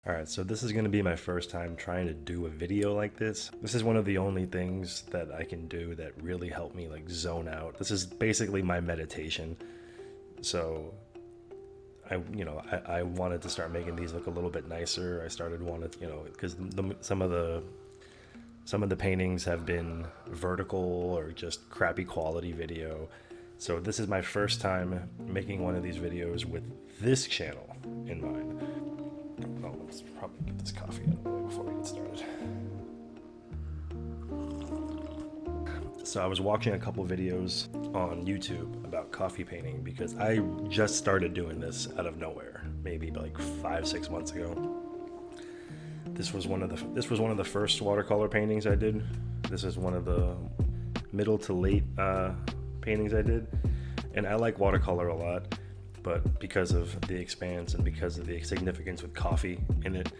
Alright, so this is going to be my first time trying to do a video like this. This is one of the only things that I can do that really help me like zone out. This is basically my meditation. So I wanted to start making these look a little bit nicer. I started wanting, because some of the paintings have been vertical or just crappy quality video. So this is my first time making one of these videos with this channel in mind. Oh, let's probably get this coffee out of the way before we get started. So I was watching a couple videos on YouTube about coffee painting because I just started doing this out of nowhere, maybe like 5-6 months ago. This was one of the first watercolor paintings I did. This is one of the middle to late paintings I did, and I like watercolor a lot. But because of the expanse and because of the significance with coffee in it,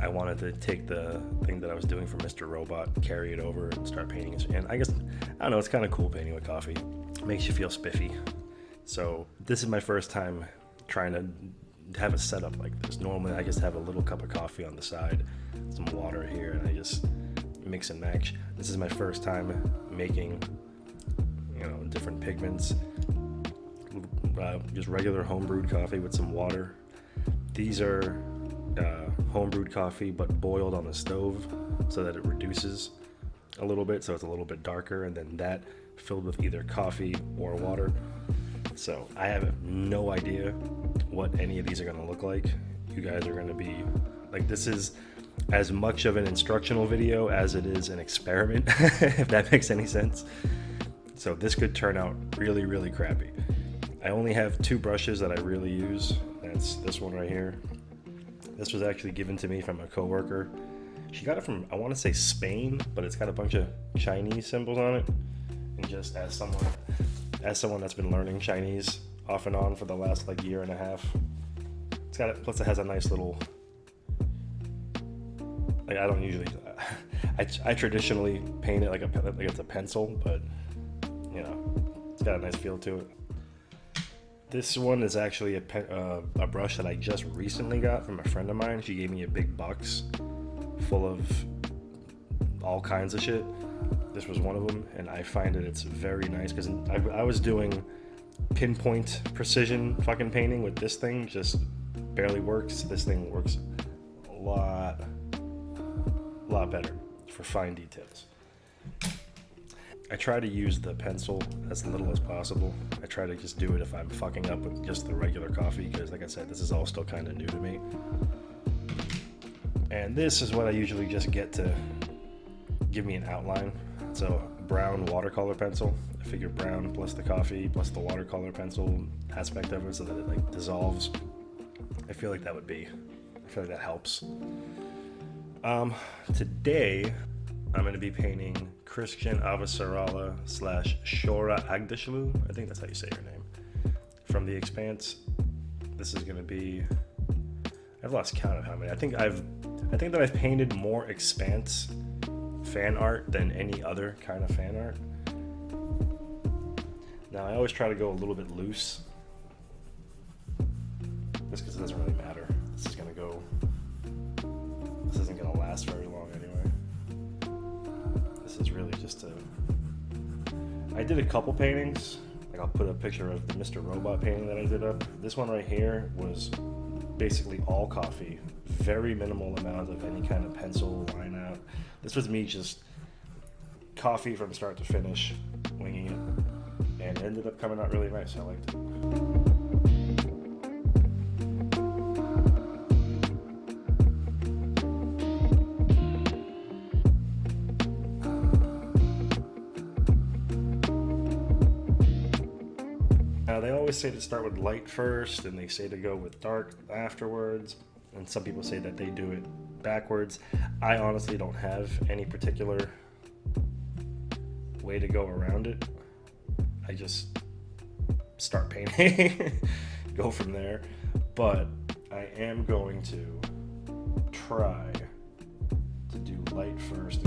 I wanted to take the thing that I was doing for Mr. Robot, carry it over and start painting it. And I don't know, it's kind of cool painting with coffee. It makes you feel spiffy. So this is my first time trying to have a setup like this. Normally I just have a little cup of coffee on the side, some water here, and I just mix and match. This is my first time making, different pigments. Just regular home-brewed coffee with some water. These are home-brewed coffee but boiled on the stove so that it reduces a little bit, so it's a little bit darker, and then that filled with either coffee or water. So I have no idea what any of these are going to look like. You guys are going to be like, this is as much of an instructional video as it is an experiment, if that makes any sense. So this could turn out really, really crappy. I only have 2 brushes that I really use. That's this one right here. This was actually given to me from a coworker. She got it from, I want to say Spain, but it's got a bunch of Chinese symbols on it. And just as someone that's been learning Chinese off and on for the last year and a half, plus it has a nice little, I don't usually, I traditionally paint it like it's a pencil, but it's got a nice feel to it. This one is actually a brush that I just recently got from a friend of mine. She gave me a big box full of all kinds of shit. This was one of them, and I find that it's very nice because I was doing pinpoint precision fucking painting with this thing, just barely works. This thing works a lot better for fine details. I try to use the pencil as little as possible. I try to just do it if I'm fucking up with just the regular coffee, because like I said, this is all still kind of new to me. And this is what I usually just get to give me an outline. So brown watercolor pencil. I figure brown plus the coffee plus the watercolor pencil aspect of it so that it dissolves. I feel like that helps. Today I'm going to be painting Chrisjen Avasarala /Shora Agdashlu. I think that's how you say her name. From The Expanse. This is going to be, I've lost count of how many. I think that I've painted more Expanse fan art than any other kind of fan art. Now I always try to go a little bit loose, just because it doesn't really matter. This isn't going to last very long anyway. This is really just I did a couple paintings. Like I'll put a picture of the Mr. Robot painting that I did up. This one right here was basically all coffee. Very minimal amount of any kind of pencil line out. This was me just coffee from start to finish, winging it. And it ended up coming out really nice. I liked it. Now they always say to start with light first, and they say to go with dark afterwards, and some people say that they do it backwards. I honestly don't have any particular way to go around it. I just start painting, go from there, but I am going to try to do light first.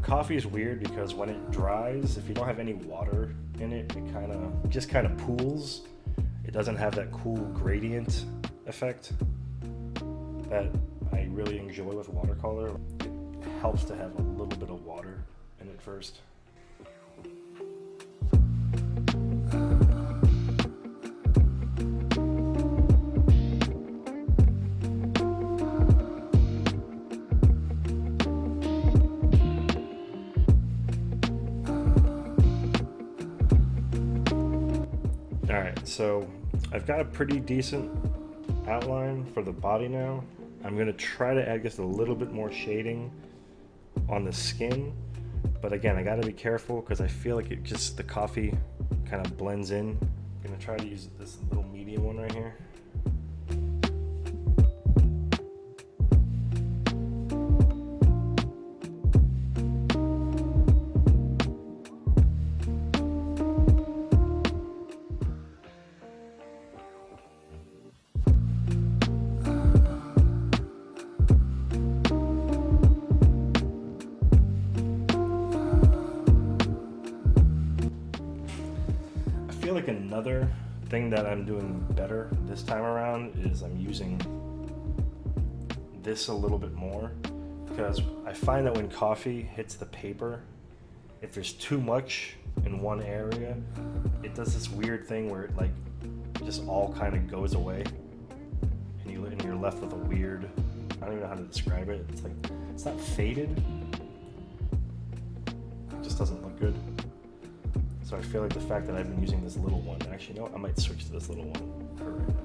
coffee is weird because when it dries, if you don't have any water in it, it just kind of pools. It doesn't have that cool gradient effect that I really enjoy with watercolor. It helps to have a little bit of water in it first. Alright, so I've got a pretty decent outline for the body now. I'm going to try to add just a little bit more shading on the skin, but again, I got to be careful because I feel like the coffee kind of blends in. I'm going to try to use this little medium one right here. I feel like another thing that I'm doing better this time around is I'm using this a little bit more, because I find that when coffee hits the paper, if there's too much in one area, it does this weird thing where it like just all kind of goes away, and you're left with a weird, I don't even know how to describe it. It's like, it's not faded, it just doesn't look good. So I feel like the fact that I've been using this little one, actually, you know what? I might switch to this little one for right now.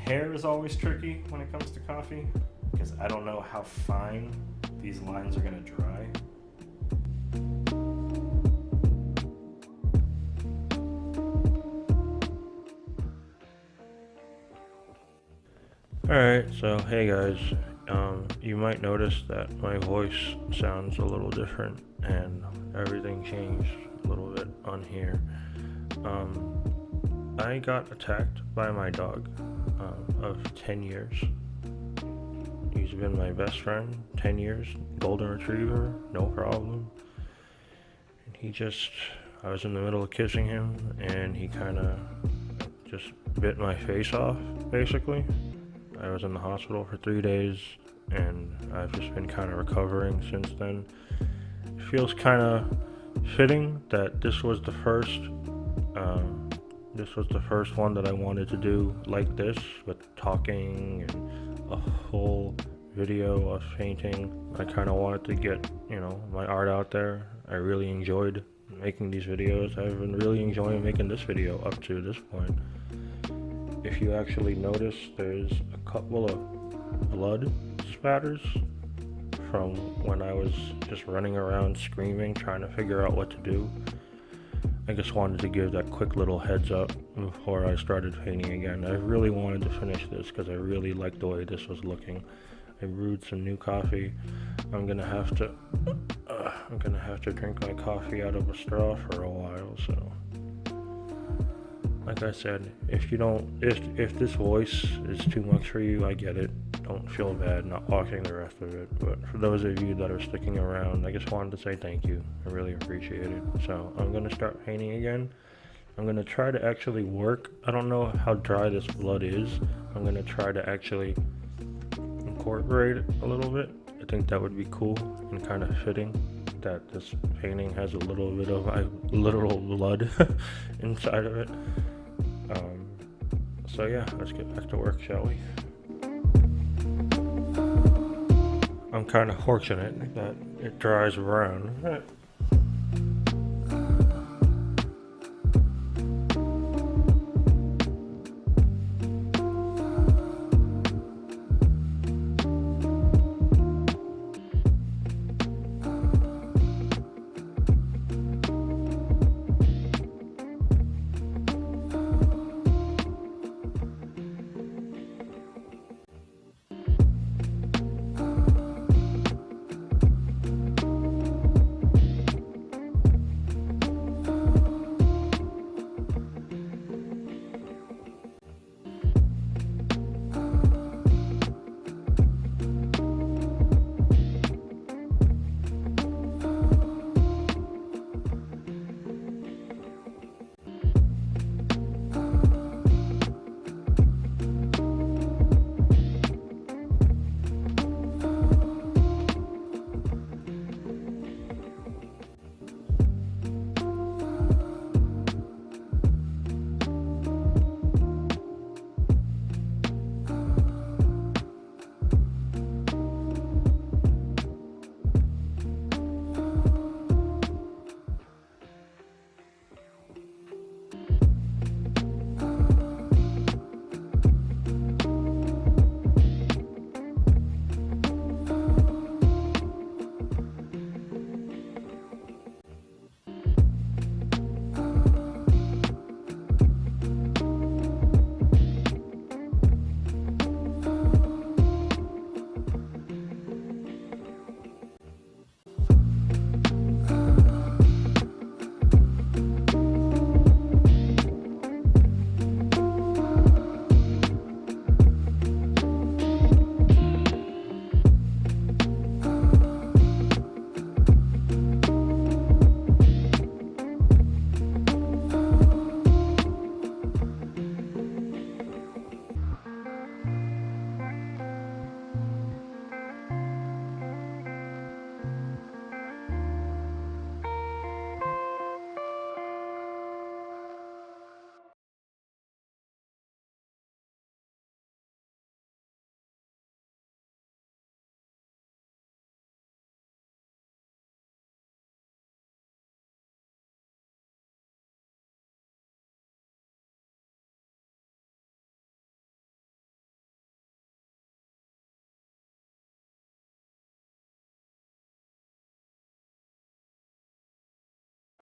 Hair is always tricky when it comes to coffee, because I don't know how fine these lines are going to dry. Alright, so hey guys, you might notice that my voice sounds a little different and everything changed a little bit on here. I got attacked by my dog of 10 years. He's been my best friend, 10 years, golden retriever, no problem. And I was in the middle of kissing him and he kind of just bit my face off, basically. I was in the hospital for 3 days, and I've just been kind of recovering since then. It feels kind of fitting that this was the first one that I wanted to do like this, with talking and a whole video of painting. I kind of wanted to get, my art out there. I really enjoyed making these videos. I've been really enjoying making this video up to this point. If you actually notice, there's a couple of blood spatters from when I was just running around screaming, trying to figure out what to do. I just wanted to give that quick little heads up before I started painting again. I really wanted to finish this because I really liked the way this was looking. I brewed some new coffee. I'm gonna have to drink my coffee out of a straw for a while, so. Like I said, if this voice is too much for you, I get it. Don't feel bad not watching the rest of it. But for those of you that are sticking around, I just wanted to say thank you. I really appreciate it. So I'm going to start painting again. I'm going to try to actually work. I don't know how dry this blood is. I'm going to try to actually incorporate it a little bit. I think that would be cool and kind of fitting that this painting has a little bit of literal blood inside of it. So yeah, let's get back to work, shall we? I'm kind of fortunate that it dries brown.